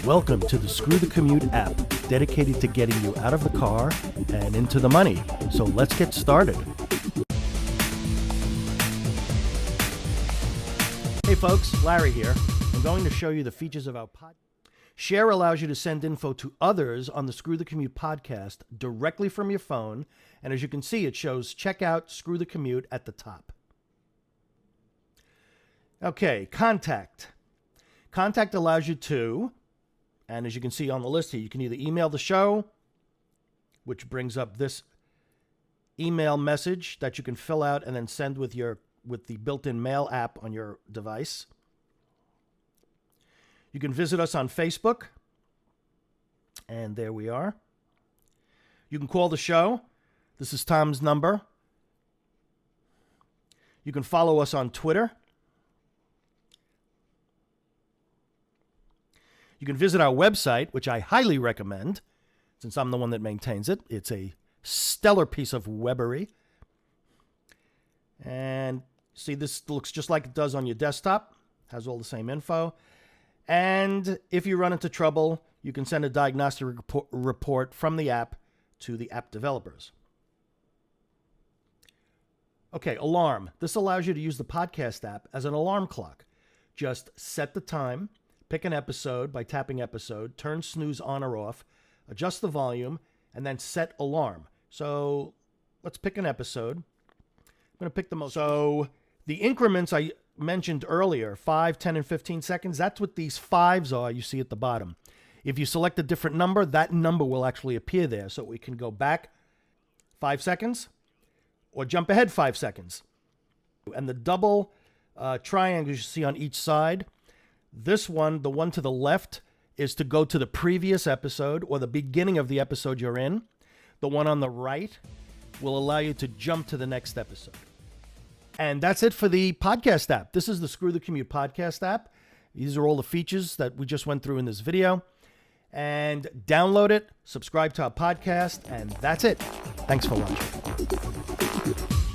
Welcome to the Screw the Commute app, dedicated to getting you out of the car and into the money. So let's get started. Hey folks, Larry here. I'm going to show you the features of our PodShare. Allows you to send info to others on the Screw the Commute podcast directly from your phone. And as you can see, it shows check out Screw the Commute at the top. Okay, Contact. Contact allows you to, and as you can see on the list here, you can either email the show, which brings up this email message that you can fill out and then send with the built-in mail app on your device. You can visit us on Facebook, and there we are. You can call the show. This is Tom's number. You can follow us on Twitter. You can visit our website, which I highly recommend, since I'm the one that maintains it. It's a stellar piece of webbery. And see, this looks just like it does on your desktop. Has all the same info. And if you run into trouble, you can send a diagnostic report from the app to the app developers. Okay, alarm. This allows you to use the podcast app as an alarm clock. Just set the time. Pick an episode by tapping episode, turn snooze on or off, adjust the volume, and then set alarm. So let's pick an episode. I'm going to pick the most. So the increments I mentioned earlier, 5, 10, and 15 seconds, that's what these fives are you see at the bottom. If you select a different number, that number will actually appear there. So we can go back 5 seconds or jump ahead 5 seconds. And the double triangles you see on each side, this one, the one to the left, is to go to the previous episode or the beginning of the episode you're in. The one on the right will allow you to jump to the next episode. And that's it for the podcast app. This is the Screw the Commute podcast app. These are all the features that we just went through in this video. And download it, subscribe to our podcast, and that's it. Thanks for watching.